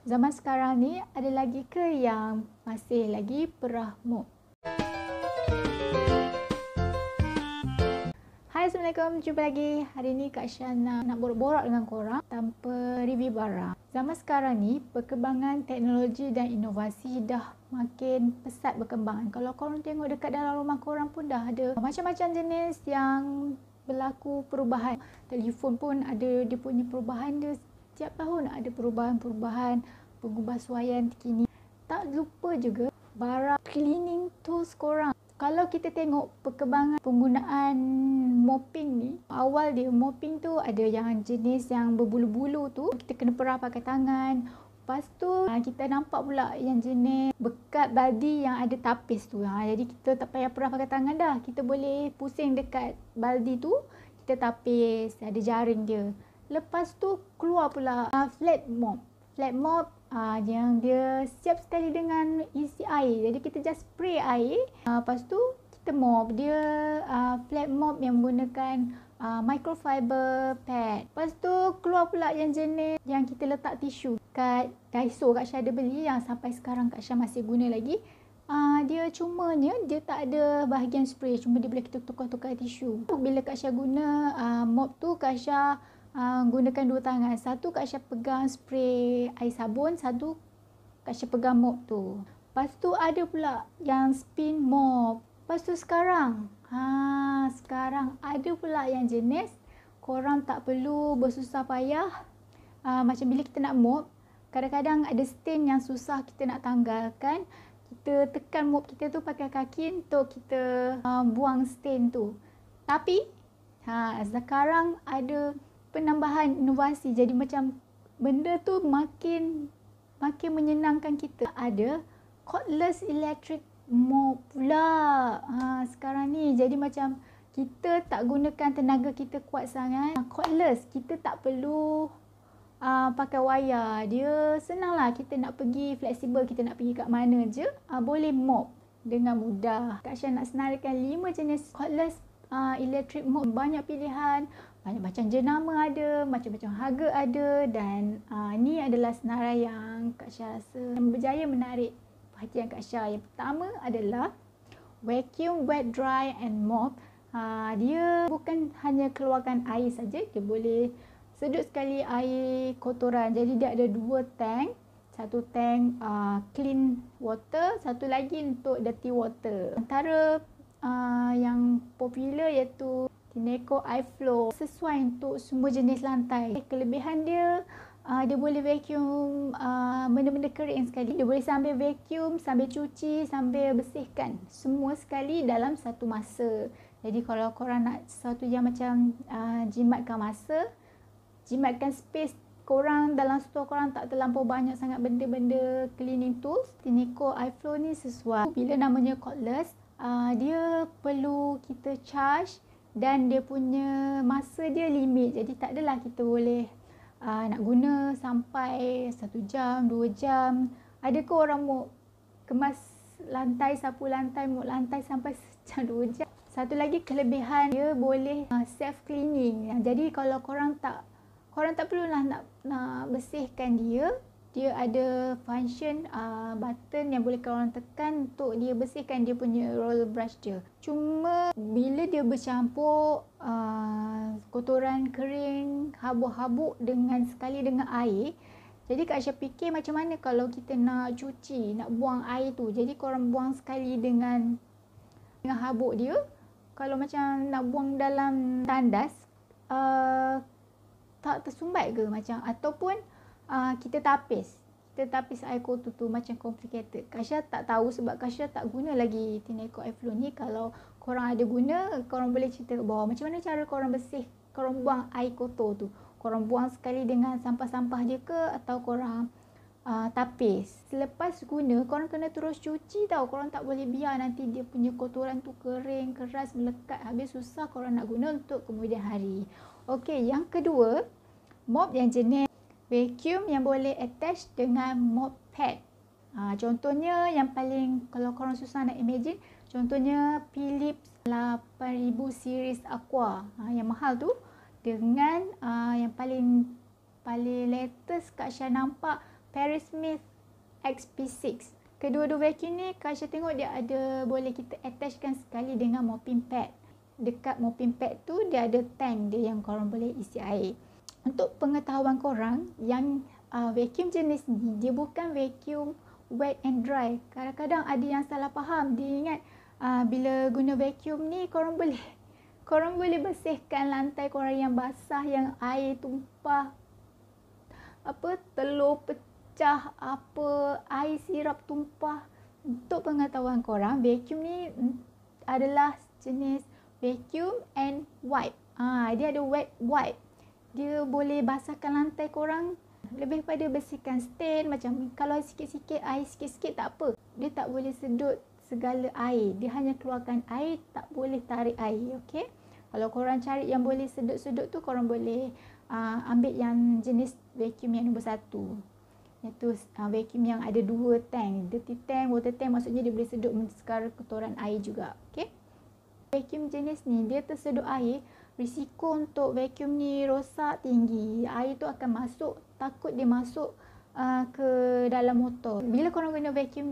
Zaman sekarang ni ada lagi ke yang masih lagi perah mop? Hai, Assalamualaikum. Jumpa lagi. Hari ni Kak Syana nak borak-borak dengan korang tanpa review barang. Zaman sekarang ni, perkembangan teknologi dan inovasi dah makin pesat berkembang. Kalau korang tengok dekat dalam rumah korang pun dah ada macam-macam jenis yang berlaku perubahan. Telefon pun ada dia punya perubahan dia. Setiap tahun ada perubahan-perubahan pengubahsuaian terkini. Tak lupa juga barang cleaning tools korang. Kalau kita tengok perkembangan penggunaan mopping ni, awal dia mopping tu ada yang jenis yang berbulu-bulu tu, kita kena perah pakai tangan. Lepas tu kita nampak pula yang jenis bekat baldi yang ada tapis tu. Jadi kita tak payah perah pakai tangan dah. Kita boleh pusing dekat baldi tu, kita tapis, ada jaring dia. Lepas tu keluar pula flat mop. Flat mop yang dia siap sekali dengan isi air. Jadi kita just spray air. Lepas tu kita mop. Dia flat mop yang menggunakan microfiber pad. Lepas tu keluar pula yang jenis yang kita letak tisu. Kat Daiso Kak Syah ada beli yang sampai sekarang Kak Syah masih guna lagi. Dia cumanya dia tak ada bahagian spray. Cuma dia boleh kita tukar-tukar tisu. Bila Kak Syah guna mop tu, Kak Syah gunakan dua tangan. Satu Kak Syah pegang spray air sabun, satu Kak Syah pegang mop tu. Lepas tu ada pula yang spin mop. Lepas tu sekarang ada pula yang jenis korang tak perlu bersusah payah. Macam bila kita nak mop, kadang-kadang ada stain yang susah kita nak tanggalkan. Kita tekan mop kita tu pakai kaki untuk kita buang stain tu. Tapi sekarang ada penambahan inovasi, jadi macam benda tu makin menyenangkan kita. Ada cordless electric mop pula sekarang ni. Jadi macam kita tak gunakan tenaga kita kuat sangat. Cordless, kita tak perlu pakai wayar. Dia senang lah, kita nak pergi fleksibel, kita nak pergi kat mana je boleh mop dengan mudah. Kak Syah nak senaraikan 5 jenis cordless electric mop. Banyak pilihan, banyak macam jenama ada, macam-macam harga ada. Dan ni adalah senarai yang Kak Syah rasa berjaya menarik perhatian Kak Syah. Yang pertama adalah vacuum wet dry and mop. Dia bukan hanya keluarkan air saja, dia boleh sedut sekali air kotoran. Jadi dia ada 2 tank. Satu tank clean water, satu lagi untuk dirty water. Antara yang popular iaitu Tineco iFlow, sesuai untuk semua jenis lantai. Kelebihan dia, dia boleh vacuum benda-benda kering sekali. Dia boleh sambil vacuum, sambil cuci, sambil bersihkan semua sekali dalam satu masa. Jadi kalau korang nak sesuatu yang macam jimatkan masa, jimatkan space korang dalam store korang, tak terlampau banyak sangat benda-benda cleaning tools, Tineco iFlow ni sesuai. Bila namanya cordless, dia perlu kita charge dan dia punya masa dia limit. Jadi tak adalah kita boleh nak guna sampai 1 jam, 2 jam. Ada ke orang mau kemas lantai, sapu lantai, mop lantai sampai sejam 2 jam. Satu lagi kelebihan, dia boleh self cleaning. Jadi kalau korang tak perlulah nak bersihkan dia. Dia ada function button yang boleh korang tekan untuk dia bersihkan dia punya roller brush dia. Cuma bila dia bercampur kotoran kering, habuk-habuk sekali dengan air, jadi Kak Syah fikir macam mana kalau kita nak cuci, nak buang air tu. Jadi korang buang sekali dengan habuk dia. Kalau macam nak buang dalam tandas, tak tersumbat ke macam, ataupun kita tapis air kotor tu, macam complicated. Kak Syah tak tahu sebab Kak Syah tak guna lagi Tineco iFlow ni. Kalau korang ada guna, korang boleh cerita kat bawah macam mana cara korang korang buang air kotor tu. Korang buang sekali dengan sampah-sampah je ke, atau korang tapis. Selepas guna, korang kena terus cuci tau. Korang tak boleh biar nanti dia punya kotoran tu kering, keras, melekat. Habis susah korang nak guna untuk kemudian hari. Okey, yang kedua, mop yang jenis vacuum yang boleh attach dengan mop pad. Contohnya yang paling, kalau korang susah nak imagine, contohnya Philips 8000 series Aqua, yang mahal tu, dengan yang paling latest Kak Syah nampak Perry Smith XP6. Kedua-dua vacuum ni Kak Aisyah tengok dia ada, boleh kita attachkan sekali dengan mopping pad. Dekat mopping pad tu dia ada tank dia yang korang boleh isi air. Untuk pengetahuan korang, yang vacuum jenis ni dia bukan vacuum wet and dry. Kadang-kadang ada yang salah faham. Dia ingat bila guna vacuum ni korang boleh bersihkan lantai korang yang basah, yang air tumpah, telur pecah, air sirap tumpah. Untuk pengetahuan korang, vacuum ni adalah jenis vacuum and wipe. Dia ada wet wipe. Dia boleh basahkan lantai korang. Lebih pada bersihkan stain, macam kalau sikit-sikit air sikit-sikit tak apa. Dia tak boleh sedut segala air. Dia hanya keluarkan air, tak boleh tarik air. Okey. Kalau korang cari yang boleh sedut-sedut tu, korang boleh ambil yang jenis vacuum yang nombor 1. Iaitu vacuum yang ada 2 tank. Dirty tank, water tank, maksudnya dia boleh sedut segala kotoran air juga. Okey. Vacuum jenis ni dia tersedut air, risiko untuk vacuum ni rosak tinggi. Air tu akan masuk, takut dia masuk ke dalam motor. Bila korang guna vacuum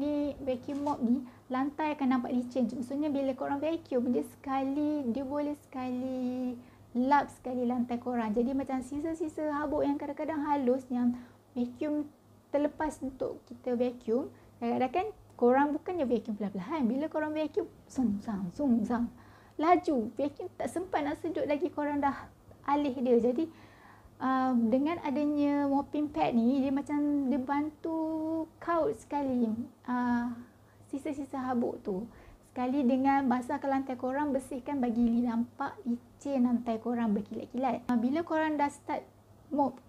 mop ni, lantai akan nampak licin. Maksudnya bila korang vacuum, dia boleh sekali lap sekali lantai korang. Jadi macam sisa-sisa habuk yang kadang-kadang halus, yang vacuum terlepas untuk kita vacuum, kadang-kadang kan korang bukannya vacuum perlahan-lahan. Bila korang vacuum, sum-sam, laju. Vacuum tak sempat nak sedut lagi, korang dah alih dia. Jadi dengan adanya mopping pad ni, dia macam dia bantu kaut sekali sisa-sisa habuk tu. Sekali dengan basahkan lantai korang, bersihkan bagi nampak licin lantai korang berkilat-kilat. Bila korang dah start mop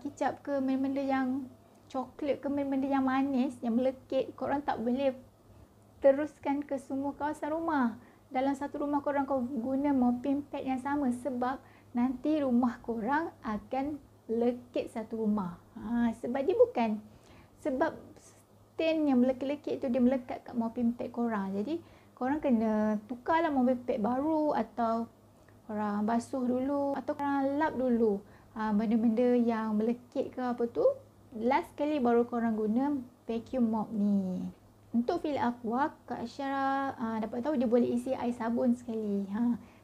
kicap ke benda-benda yang coklat ke benda-benda yang manis, yang melekit, korang tak boleh teruskan ke semua kawasan rumah. Dalam satu rumah korang guna mopping pad yang sama, sebab nanti rumah korang akan lekit satu rumah. Sebab dia bukan, sebab stain yang melekit-lekit tu dia melekat kat mopping pad korang. Jadi korang kena tukarlah mopping pad baru, atau korang basuh dulu, atau korang lap dulu benda-benda yang melekit ke apa tu. Last kali baru korang guna vacuum mop ni. Untuk Fil Aqua, Kak Aisyah dapat tahu dia boleh isi air sabun sekali.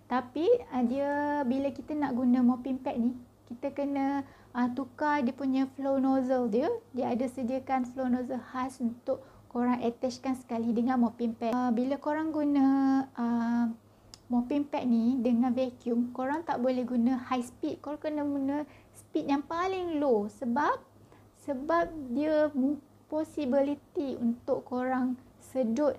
Tapi dia, bila kita nak guna mopping pad ni, kita kena tukar dia punya flow nozzle dia. Dia ada sediakan flow nozzle khas untuk korang attachkan sekali dengan mopping pad. Bila korang guna mopping pad ni dengan vacuum, korang tak boleh guna high speed. Korang kena guna speed yang paling low. Sebab dia possibility untuk korang sedut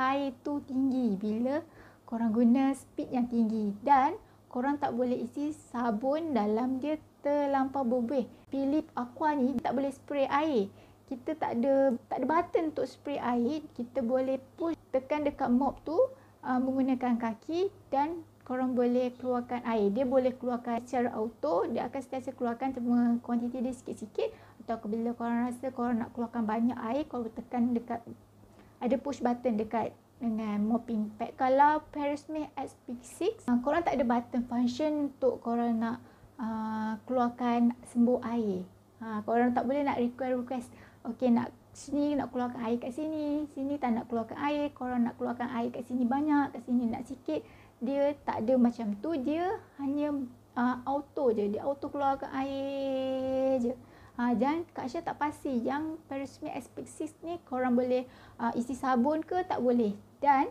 air tu tinggi bila korang guna speed yang tinggi. Dan korang tak boleh isi sabun dalam dia terlampau berlebih. Philip Aqua ni tak boleh spray air. Kita tak ada button untuk spray air. Kita boleh push, tekan dekat mop tu menggunakan kaki, dan korang boleh keluarkan air. Dia boleh keluarkan secara auto. Dia akan sentiasa keluarkan, cuma kuantiti dia sikit-sikit. Atau bila korang rasa korang nak keluarkan banyak air, korang tekan dekat, ada push button dekat dengan mopping pad. Kalau Perry Smith XP6, korang tak ada button function untuk korang nak keluarkan sembur air. Korang tak boleh nak request, okey, nak sini nak keluarkan air kat sini, sini tak nak keluarkan air, korang nak keluarkan air kat sini banyak, kat sini nak sikit. Dia tak ada macam tu. Dia hanya auto je. Dia auto keluarkan air je. Dan Kak Aisyah tak pasti yang Perry Smith XP6 ni korang boleh isi sabun ke, tak boleh. Dan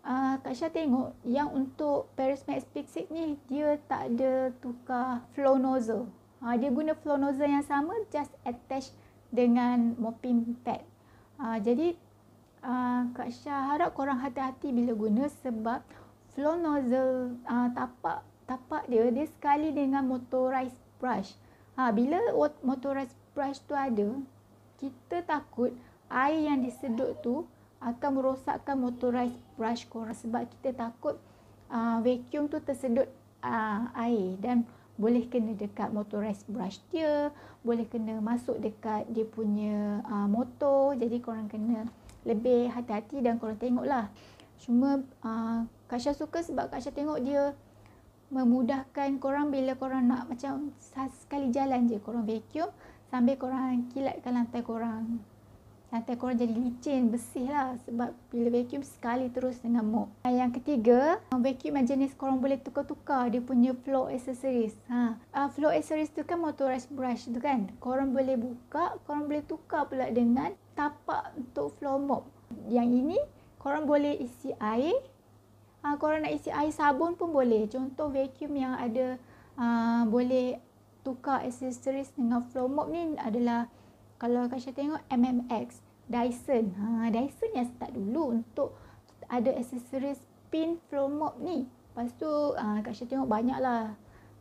Kak Aisyah tengok yang untuk Perry Smith XP6 ni, dia tak ada tukar flow nozzle. Dia guna flow nozzle yang sama, just attach dengan mopping pad. Jadi Kak Aisyah harap korang hati-hati bila guna, sebab flow nozzle tapak dia sekali dengan motorized brush. Bila motorized brush tu ada, kita takut air yang disedut tu akan merosakkan motorized brush korang, sebab kita takut vacuum tu tersedut air dan boleh kena dekat motorized brush dia, boleh kena masuk dekat dia punya motor. Jadi korang kena lebih hati-hati dan korang tengoklah. Cuma Kak Aisyah suka sebab Kak Aisyah tengok dia memudahkan korang bila korang nak macam sekali jalan je korang vacuum, sambil korang kilatkan lantai korang. Lantai korang jadi licin, bersih lah sebab bila vacuum sekali terus dengan mop. Yang ketiga, vacuum yang jenis korang boleh tukar-tukar dia punya floor accessories. Floor accessories tu kan motorized brush tu kan. Korang boleh buka, korang boleh tukar pula dengan tapak untuk floor mop. Yang ini korang boleh isi air. Korang nak isi air sabun pun boleh. Contoh vacuum yang ada boleh tukar accessories dengan floor mop ni adalah, kalau Kak Syah tengok, MMX, Dyson. Dyson yang start dulu untuk ada aksesoris pin floor mop ni. Lepas tu Kak Syah tengok banyak lah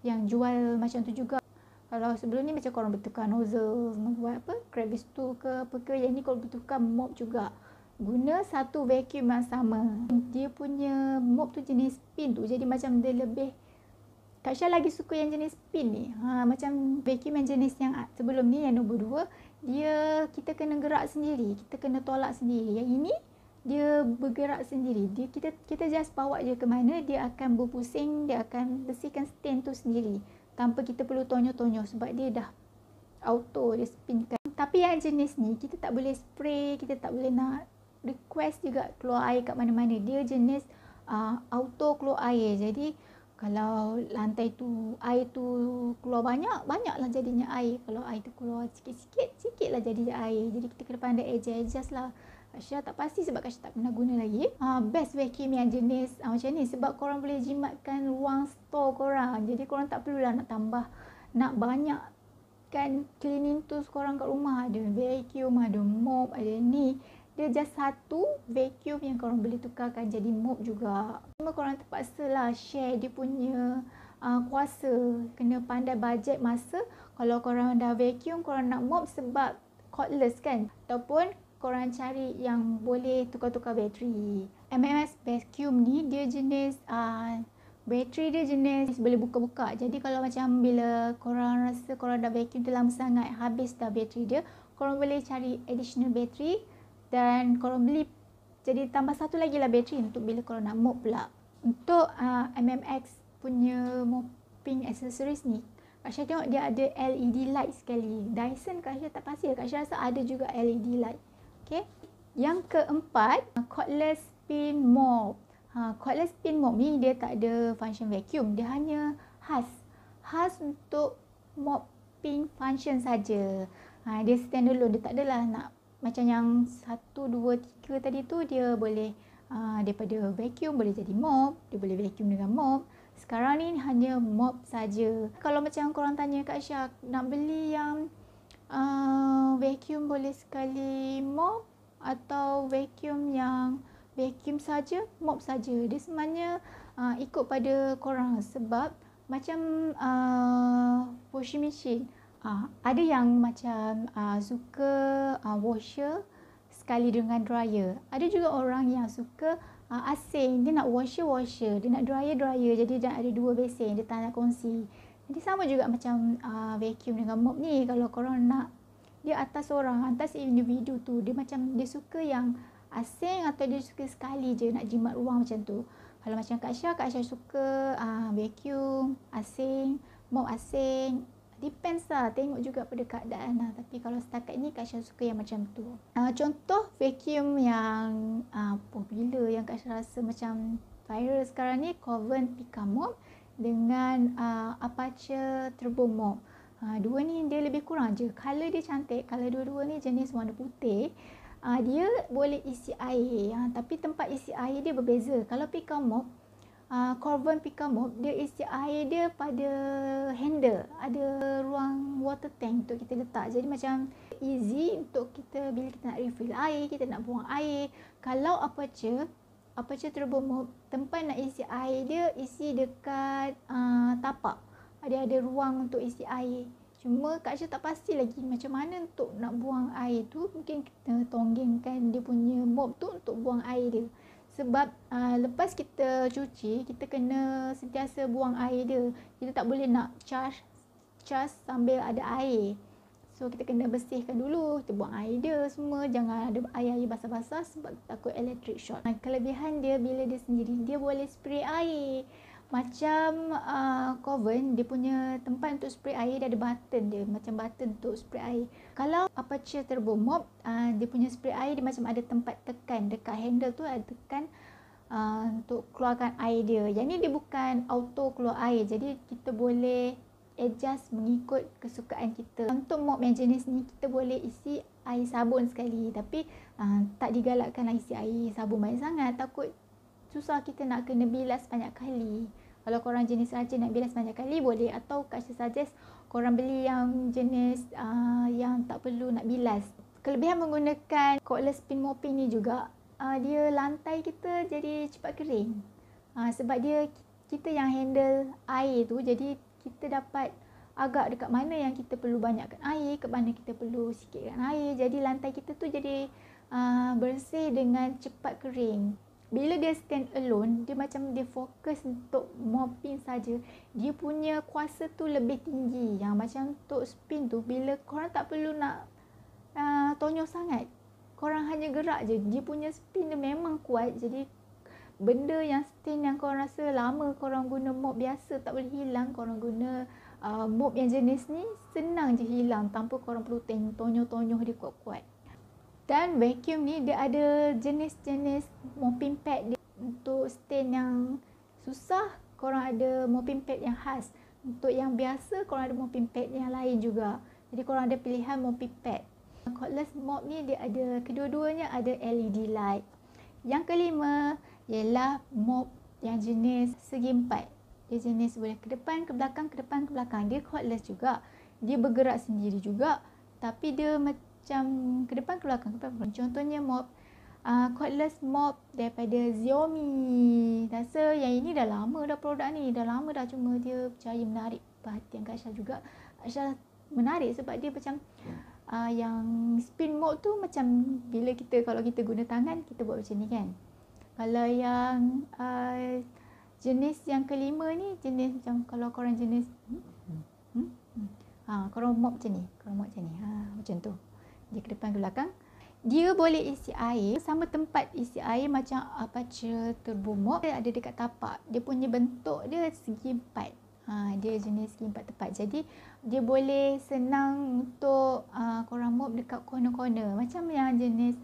yang jual macam tu juga. Kalau sebelum ni macam korang bertukar nozzle, buat apa, crevice tu ke apa ke, yang ni korang bertukar mop juga. Guna satu vacuum yang sama. Dia punya mop tu jenis pin tu, jadi macam dia lebih, Kak Syah lagi suka yang jenis pin ni. Macam vacuum yang jenis yang sebelum ni, yang nombor 2, dia kita kena gerak sendiri, kita kena tolak sendiri. Yang ini dia bergerak sendiri. Kita just bawa je ke mana, dia akan berpusing, dia akan bersihkan stand tu sendiri tanpa kita perlu tonyo-tonyo sebab dia dah auto, dia spinkan. Tapi yang jenis ni kita tak boleh spray, kita tak boleh nak request juga keluar air kat mana-mana. Dia jenis auto keluar air. Jadi kalau lantai tu air tu keluar banyak, banyaklah jadinya air. Kalau air tu keluar sikit-sikit, sikitlah jadinya air. Jadi kita kena pandai adjust lah. Kak Syah tak pasti sebab Kak Syah tak pernah guna lagi. Best vacuum yang jenis macam ni sebab korang boleh jimatkan ruang store korang. Jadi korang tak perlulah nak tambah, nak banyak kan cleaning tools korang kat rumah. Ada vacuum, ada mop, ada ni. Dia just satu vacuum yang korang boleh tukarkan jadi mop juga. Cuma korang terpaksa lah share dia punya kuasa. Kena pandai bajet masa. Kalau korang dah vacuum, korang nak mop sebab cordless kan. Ataupun korang cari yang boleh tukar-tukar bateri. MMS vacuum ni dia jenis bateri dia jenis boleh buka-buka. Jadi kalau macam bila korang rasa korang dah vacuum tu lama sangat, habis dah bateri dia, korang boleh cari additional bateri dan korang beli, jadi tambah satu lagi lah bateri untuk bila korang nak mop pula. Untuk MMX punya mopping accessories ni, Kak Syah tengok dia ada LED light sekali. Dyson Kak Syah tak pasti, Kak Syah rasa ada juga LED light. Okay. Yang keempat, cordless spin mop. Cordless spin mop ni dia tak ada function vacuum, dia hanya khas untuk mopping function saja. Dia standalone, dia tak adalah nak macam yang 1, 2, 3 tadi tu, dia boleh daripada vacuum boleh jadi mop, dia boleh vacuum dengan mop. Sekarang ni hanya mop saja. Kalau macam korang tanya Kak Syah nak beli yang vacuum boleh sekali mop atau vacuum yang vacuum saja, mop saja, dia sebenarnya ikut pada korang. Sebab macam washing machine, ada yang macam suka washer sekali dengan dryer. Ada juga orang yang suka asing, dia nak washer, dia nak dryer, jadi dia ada 2 besen, dia tak nak kongsi. Jadi sama juga macam vacuum dengan mop ni. Kalau korang nak dia atas individu tu, dia macam dia suka yang asing atau dia suka sekali je nak jimat ruang macam tu. Kalau macam Kak Syah suka vacuum asing, mop asing. Depends lah, tengok juga pada keadaan lah. Tapi kalau setakat ni Kak Syah suka yang macam tu. Contoh vacuum yang popular yang Kak Syah rasa macam viral sekarang ni, Coven Pica-Mop dengan Apache Turbo Mop. Dua ni dia lebih kurang je, color dia cantik. Color dua-dua ni jenis warna putih. Dia boleh isi air, tapi tempat isi air dia berbeza. Kalau Pica-Mop, Coven Pica-Mop, dia isi air dia pada handle, ada ruang water tank untuk kita letak. Jadi macam easy untuk kita bila kita nak refill air, kita nak buang air. Kalau Apache Turbo Mop, tempat nak isi air dia isi dekat tapak. Ada ruang untuk isi air. Cuma Kak Syah tak pasti lagi macam mana untuk nak buang air tu. Mungkin kita tonggengkan dia punya mop tu untuk buang air dia. Sebab lepas kita cuci, kita kena sentiasa buang air dia. Kita tak boleh nak charge sambil ada air. So kita kena bersihkan dulu, kita buang air dia semua. Jangan ada air basah-basah sebab takut electric short. Kelebihan dia bila dia sendiri, dia boleh spray air. Macam Coven, dia punya tempat untuk spray air, dia ada button dia, macam button untuk spray air. Kalau Aperture Turbo Mop, dia punya spray air dia macam ada tempat tekan, dekat handle tu ada tekan untuk keluarkan air dia. Yang ni dia bukan auto keluar air, jadi kita boleh adjust mengikut kesukaan kita. Untuk mop yang jenis ni, kita boleh isi air sabun sekali, tapi tak digalakkanlah isi air sabun banyak sangat, takut susah kita nak kena bilas banyak kali. Kalau korang jenis rajin nak bilas banyak kali boleh, atau Kak Syah suggest korang beli yang jenis yang tak perlu nak bilas. Kelebihan menggunakan cordless spin mopping ni juga, dia lantai kita jadi cepat kering. Sebab dia kita yang handle air tu, jadi kita dapat agak dekat mana yang kita perlu banyakkan air, ke mana kita perlu sikitkan air. Jadi lantai kita tu jadi bersih dengan cepat kering. Bila dia stand alone, dia macam dia fokus untuk mopping saja. Dia punya kuasa tu lebih tinggi. Yang macam untuk spin tu, bila korang tak perlu nak tonyo sangat, korang hanya gerak je, dia punya spin dia memang kuat. Jadi benda yang stain yang korang rasa lama korang guna mop biasa tak boleh hilang, korang guna mop yang jenis ni senang je hilang tanpa korang perlu tonyo-tonyo dia kuat-kuat. Dan vacuum ni dia ada jenis-jenis mopping pad dia. Untuk stain yang susah, korang ada mopping pad yang khas. Untuk yang biasa, korang ada mopping pad yang lain juga. Jadi korang ada pilihan mopping pad. Cordless mop ni dia ada, kedua-duanya ada LED light. Yang kelima ialah mop yang jenis segi empat. Dia jenis boleh ke depan, ke belakang, ke depan, ke belakang. Dia cordless juga. Dia bergerak sendiri juga. Tapi dia macam ke depan, ke belakang, ke belakang. Contohnya mop cordless mop daripada Xiaomi. Rasa yang ini dah lama dah produk ni. Dah lama dah, cuma dia berjaya menarik perhatian Kak Syah juga. Kak Syah menarik sebab dia macam yang spin mop tu macam bila kita, kalau kita guna tangan, kita buat macam ni kan. Kalau yang jenis yang kelima ni, jenis macam kalau korang jenis korang mop macam ni, korang mop macam ni, macam tu. Dia ke depan, ke belakang. Dia boleh isi air, sama tempat isi air macam Aperture Turbo Mop. Dia ada dekat tapak. Dia punya bentuk dia segi empat. Dia jenis segi empat tepat. Jadi dia boleh senang untuk korang mop dekat corner-corner. Macam yang jenis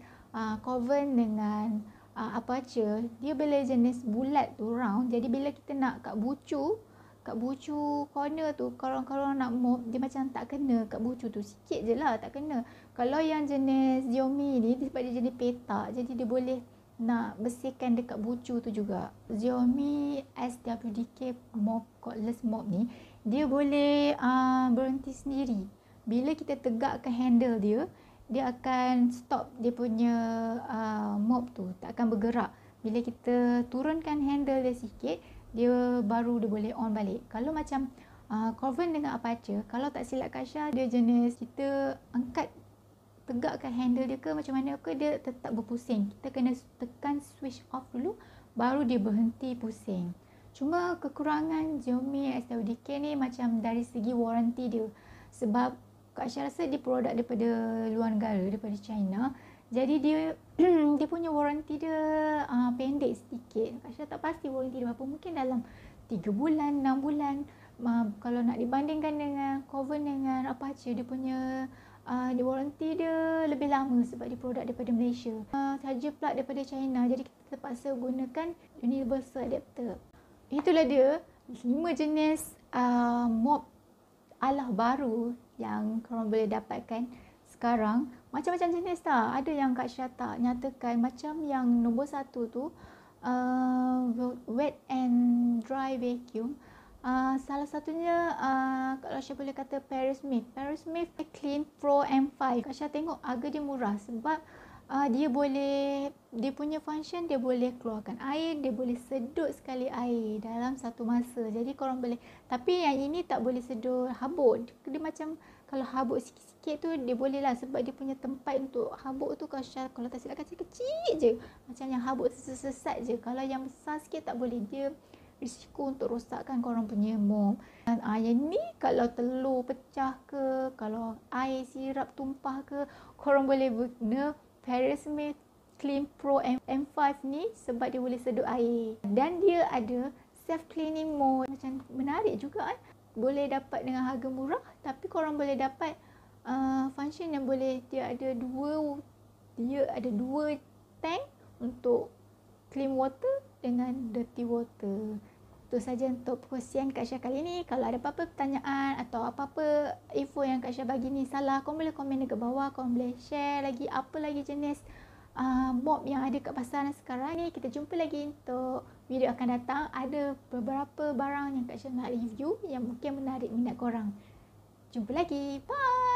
Coven dengan Aperture, dia boleh jenis bulat tu, round. Jadi bila kita nak kat bucu corner tu, kalau nak mop, dia macam tak kena kat bucu tu, sikit je lah tak kena. Kalau yang jenis Xiaomi ni, sebab dia jenis petak, jadi dia boleh nak bersihkan dekat bucu tu juga. Xiaomi SWDK mop, cordless mop ni, dia boleh berhenti sendiri. Bila kita tegakkan handle dia, dia akan stop dia punya mop tu, tak akan bergerak. Bila kita turunkan handle dia sikit, dia baru dia boleh on balik. Kalau macam Coven dengan Aperture, kalau tak silap Kak Syah, dia jenis kita angkat, tegakkan handle dia ke macam mana ke, dia tetap berpusing. Kita kena tekan switch off dulu, baru dia berhenti pusing. Cuma kekurangan Xiaomi SWDK ni macam dari segi waranti dia. Sebab Kak Syah rasa dia produk daripada luar negara, daripada China. Jadi dia dia punya waranti dia pendek sedikit. Kak Syah tak pasti waranti dia berapa. Mungkin dalam 3 bulan, 6 bulan. Kalau nak dibandingkan dengan Coven dengan Aperture, dia punya dia waranti dia lebih lama sebab dia produk daripada Malaysia. Charger plug daripada China. Jadi kita terpaksa gunakan universal adapter. Itulah dia 5 jenis mop alah baru yang korang boleh dapatkan sekarang. Macam-macam jenis tak. Ada yang Kak Syah tak nyatakan. Macam yang nombor 1 tu, wet and dry vacuum. Salah satunya kalau Syah boleh kata Perismith Clean Pro M5. Kak Syah tengok harga dia murah sebab dia punya function, dia boleh keluarkan air, dia boleh sedut sekali air dalam satu masa. Jadi korang boleh, tapi yang ini tak boleh sedut habuk. Dia macam kalau habuk sikit-sikit tu dia boleh lah, sebab dia punya tempat untuk habuk tu kalau tak silap kecil-kecil je. Macam yang habuk sesat je. Kalau yang besar sikit tak boleh, dia risiko untuk rosakkan korang punya mop. Dan yang ni kalau telur pecah ke, kalau air sirap tumpah ke, korang boleh guna Perismith Clean Pro M5 ni sebab dia boleh sedut air. Dan dia ada self cleaning mode. Macam menarik juga boleh dapat dengan harga murah, tapi korang boleh dapat function yang boleh dia ada dua tank untuk clean water dengan dirty water. Itu saja untuk perkongsian Kak Syah kali ni. Kalau ada apa-apa pertanyaan atau apa-apa info yang Kak Syah bagi ni salah, korang boleh komen dekat bawah. Korang boleh share lagi apa lagi jenis mop yang ada kat pasaran sekarang ni. Kita jumpa lagi untuk video akan datang. Ada beberapa barang yang Kak Syah nak review yang mungkin menarik minat korang. Jumpa lagi. Bye!